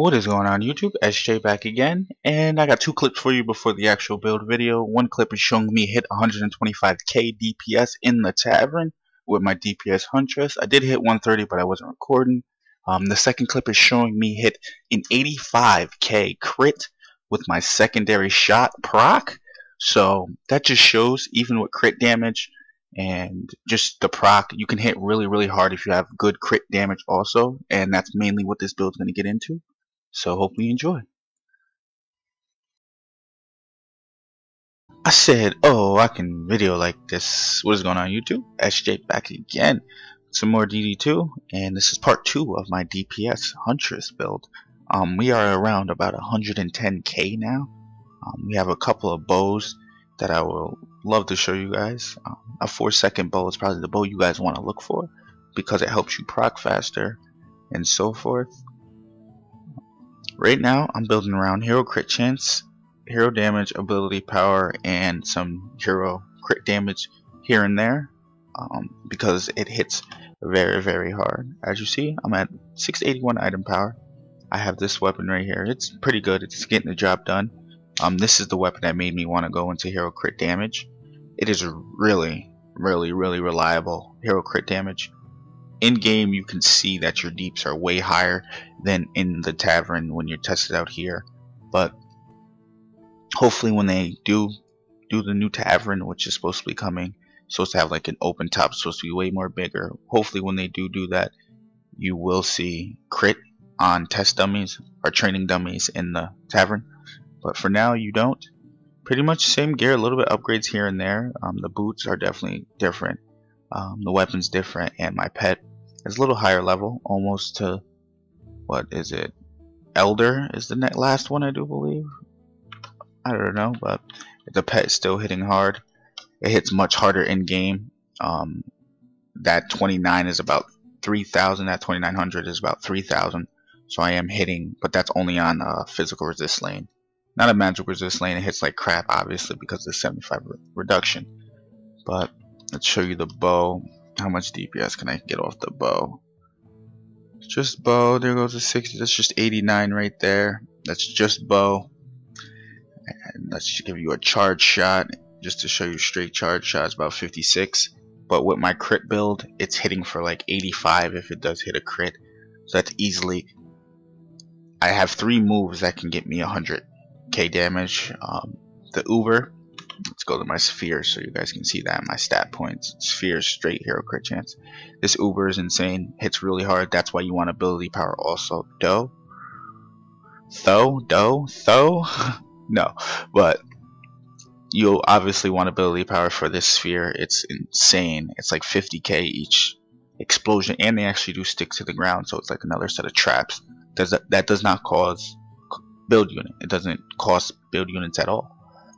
What is going on YouTube? SJ back again, and I got two clips for you before the actual build video. One clip is showing me hit 125k DPS in the tavern with my DPS Huntress. I did hit 130 but I wasn't recording. The second clip is showing me hit an 85k crit with my secondary shot proc. So that just shows even with crit damage and just the proc, you can hit really hard if you have good crit damage also, and that's mainly what this build is going to get into. So hopefully you enjoy. I said, oh, I can video like this. What is going on YouTube? SJ back again. Some more DD2, and this is part 2 of my DPS Huntress build. We are around about 110k now. We have a couple of bows that I will love to show you guys. A 4-second bow is probably the bow you guys want to look for because it helps you proc faster and so forth. Right now, I'm building around hero crit chance, hero damage, ability power, and some hero crit damage here and there because it hits very hard. As you see, I'm at 681 item power. I have this weapon right here. It's pretty good. It's getting the job done. This is the weapon that made me want to go into hero crit damage. It is really reliable hero crit damage. In game, you can see that your deeps are way higher than in the tavern when you're tested out here, but hopefully when they do the new tavern, which is supposed to be coming, supposed to have like an open top, supposed to be way more bigger, hopefully when they do that, you will see crit on test dummies or training dummies in the tavern. But for now, you don't. Pretty much same gear, a little bit upgrades here and there. The boots are definitely different, the weapon's different, and my pet is a little higher level, almost to, what is it, Elder is the last one, I do believe. I don't know, but the pet is still hitting hard. It hits much harder in game. That 29 is about 3,000, that 2900 is about 3,000, so I am hitting, but that's only on physical resist lane, not a magic resist lane. It hits like crap obviously because of the 75 reduction. But let's show you the bow. How much DPS can I get off the bow? Just bow. There goes the 60. That's just 89 right there. That's just bow. And let's just give you a charge shot just to show you straight charge shots, about 56. But with my crit build, it's hitting for like 85 if it does hit a crit. So that's easily. I have 3 moves that can get me 100k damage. The Uber. Let's go to my sphere so you guys can see that in my stat points. Sphere straight hero crit chance. This Uber is insane. Hits really hard. That's why you want ability power also. Though? No. But you'll obviously want ability power for this sphere. It's insane. It's like 50k each explosion. And they actually do stick to the ground. So it's like another set of traps. That does not cause build unit. It doesn't cost build units at all.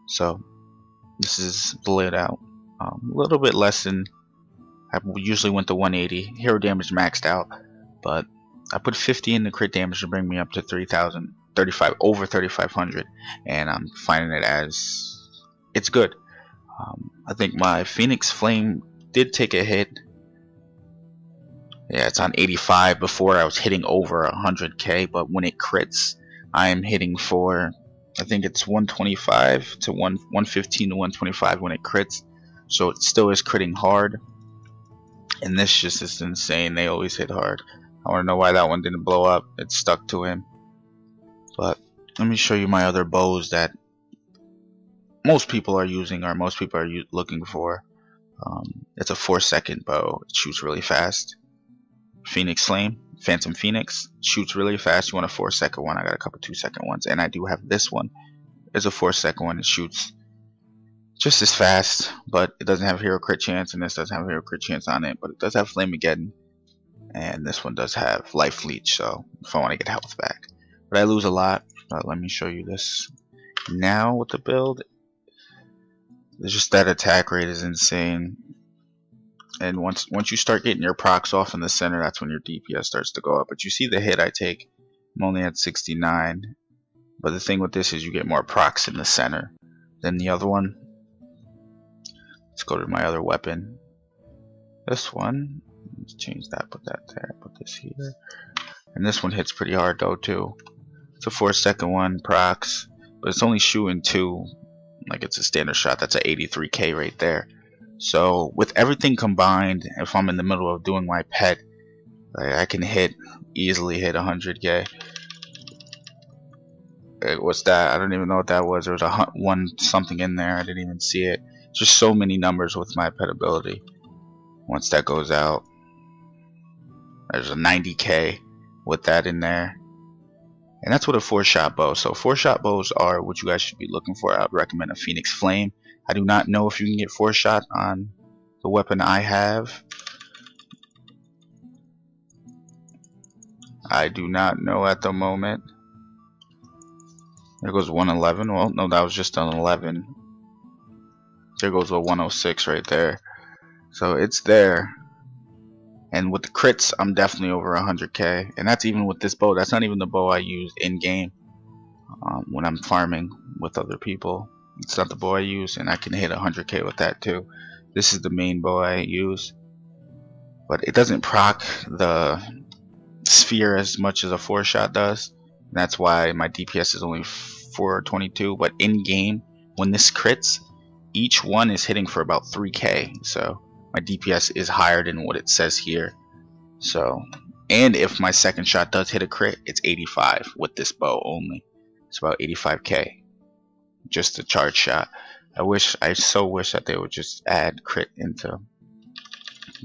So this is the layout. A little bit less than I usually went to 180. Hero damage maxed out, but I put 50 in the crit damage to bring me up to 3,000, over 3,500, and I'm finding it as it's good. I think my Phoenix Flame did take a hit. Yeah, it's on 85. Before I was hitting over 100k, but when it crits, I am hitting for, I think it's 125 to 115 to 125 when it crits, so it still is critting hard. And this just is insane. They always hit hard. I want to know why that one didn't blow up. It stuck to him. But let me show you my other bows that most people are using or most people are looking for. It's a 4-second bow. It shoots really fast. Phoenix Flame. Phantom Phoenix shoots really fast. You want a 4-second one. I got a couple 2-second ones, and I do have this one. It's a 4-second one. It shoots just as fast, but it doesn't have hero crit chance, and this doesn't have hero crit chance on it, but it does have Flamageddon, and this one does have Life Leech. So if I want to get health back, but I lose a lot. But let me show you this now with the build. It's just that attack rate is insane. And once you start getting your procs off in the center, that's when your DPS starts to go up. But you see the hit I take. I'm only at 69. But the thing with this is you get more procs in the center than the other one. Let's go to my other weapon. This one. Let's change that. Put that there. Put this here. And this one hits pretty hard though too. It's a 4-second one, procs, but it's only shooting 2. Like, it's a standard shot. That's a 83k right there. So with everything combined, if I'm in the middle of doing my pet, like, I can easily hit 100k. What's that? I don't even know what that was. There was a one something in there. I didn't even see it. Just so many numbers with my pet ability. Once that goes out, there's a 90k with that in there. And that's with a 4-shot bow. So 4-shot bows are what you guys should be looking for. I would recommend a Phoenix Flame. I do not know if you can get 4-shot on the weapon I have. I do not know at the moment. There goes 111. Well, no, that was just an 11. There goes a 106 right there. So it's there. And with the crits, I'm definitely over 100k. And that's even with this bow. That's not even the bow I use in game when I'm farming with other people. It's not the bow I use, and I can hit 100k with that too. This is the main bow I use, but it doesn't proc the sphere as much as a 4-shot does. And that's why my DPS is only 422. But in game, when this crits, each one is hitting for about 3k. So my DPS is higher than what it says here. So, and if my second shot does hit a crit, it's 85 with this bow only. It's about 85k, just a charge shot. I so wish that they would just add crit into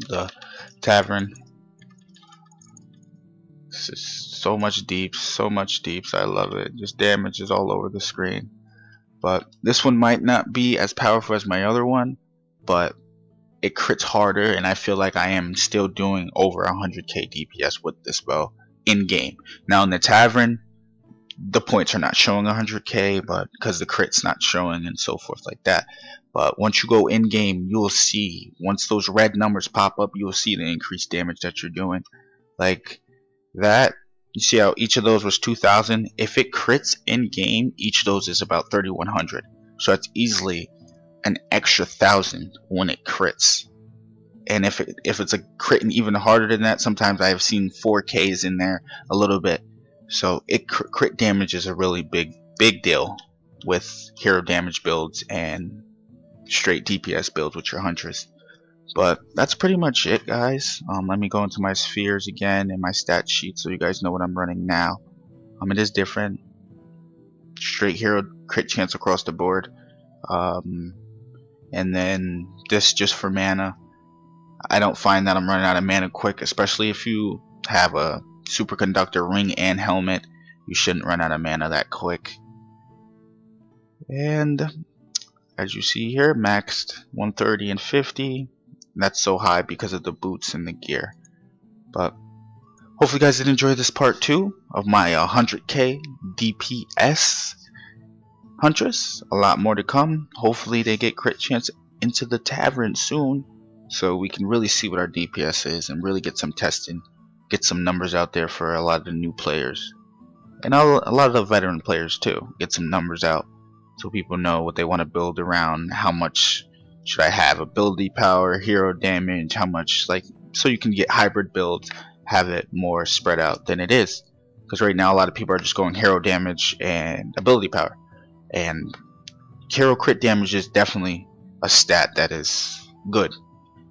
the tavern. This is so much deeps, I love it. Just damages all over the screen. But this one might not be as powerful as my other one, but it crits harder, and I feel like I am still doing over 100k DPS with this bow in game. Now in the tavern, the points are not showing 100k, but because the crit's not showing and so forth like that. But once you go in game, you'll see, once those red numbers pop up, you'll see the increased damage that you're doing. Like that, you see how each of those was 2,000. If it crits in game, each of those is about 3,100. So that's easily an extra 1,000 when it crits. And if it's a crit and even harder than that, sometimes I have seen 4Ks in there a little bit. So crit damage is a really big deal with hero damage builds and straight DPS builds with your Huntress. But that's pretty much it, guys. Let me go into my spheres again and my stat sheet so you guys know what I'm running now. It is different. Straight hero crit chance across the board. And then this just for mana. I don't find that I'm running out of mana quick, especially if you have a superconductor ring and helmet. You shouldn't run out of mana that quick. And as you see here, maxed 130 and 50. That's so high because of the boots and the gear. But hopefully you guys did enjoy this part 2 of my 100k DPS Huntress. A lot more to come. Hopefully they get crit chance into the tavern soon, so we can really see what our DPS is and really get some testing, get some numbers out there for a lot of the new players and a lot of the veteran players too. Get some numbers out so people know what they want to build around. How much should I have ability power, hero damage, how much, like, so you can get hybrid builds, have it more spread out than it is. Because right now a lot of people are just going hero damage and ability power. And hero crit damage is definitely a stat that is good.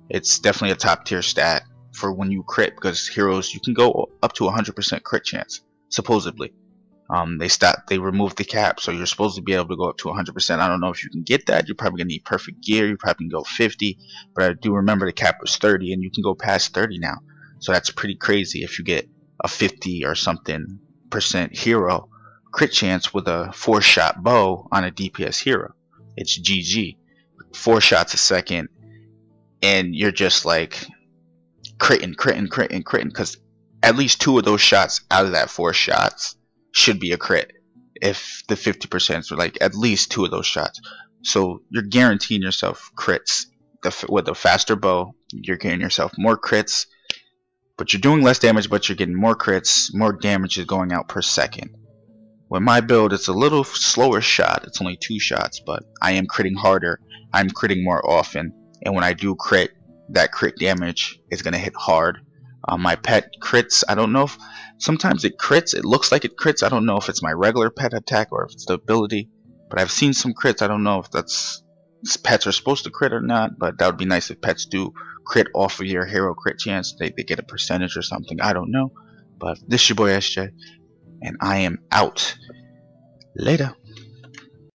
It's definitely a top tier stat for when you crit, because heroes, you can go up to 100% crit chance supposedly. They removed the cap, so you're supposed to be able to go up to 100%. I don't know if you can get that. You're probably gonna need perfect gear. You probably can go 50, but I do remember the cap was 30, and you can go past 30 now. So that's pretty crazy if you get a 50 or something % hero crit chance with a 4-shot bow on a DPS hero. It's GG. 4 shots a second, and you're just like critting, because at least 2 of those shots out of that 4 shots should be a crit. If the 50% are like at least 2 of those shots, so you're guaranteeing yourself crits. With a faster bow, you're getting yourself more crits, but you're doing less damage, but you're getting more crits. More damage is going out per second. With my build, it's a little slower shot. It's only 2 shots, but I am critting harder. I'm critting more often, and when I do crit, that crit damage is going to hit hard. My pet crits. I don't know if sometimes it crits. It looks like it crits. I don't know if it's my regular pet attack or if it's the ability. But I've seen some crits. I don't know if that's pets are supposed to crit or not. But that would be nice if pets do crit off of your hero crit chance. They get a percentage or something. I don't know. But this is your boy SJ, and I am out. Later.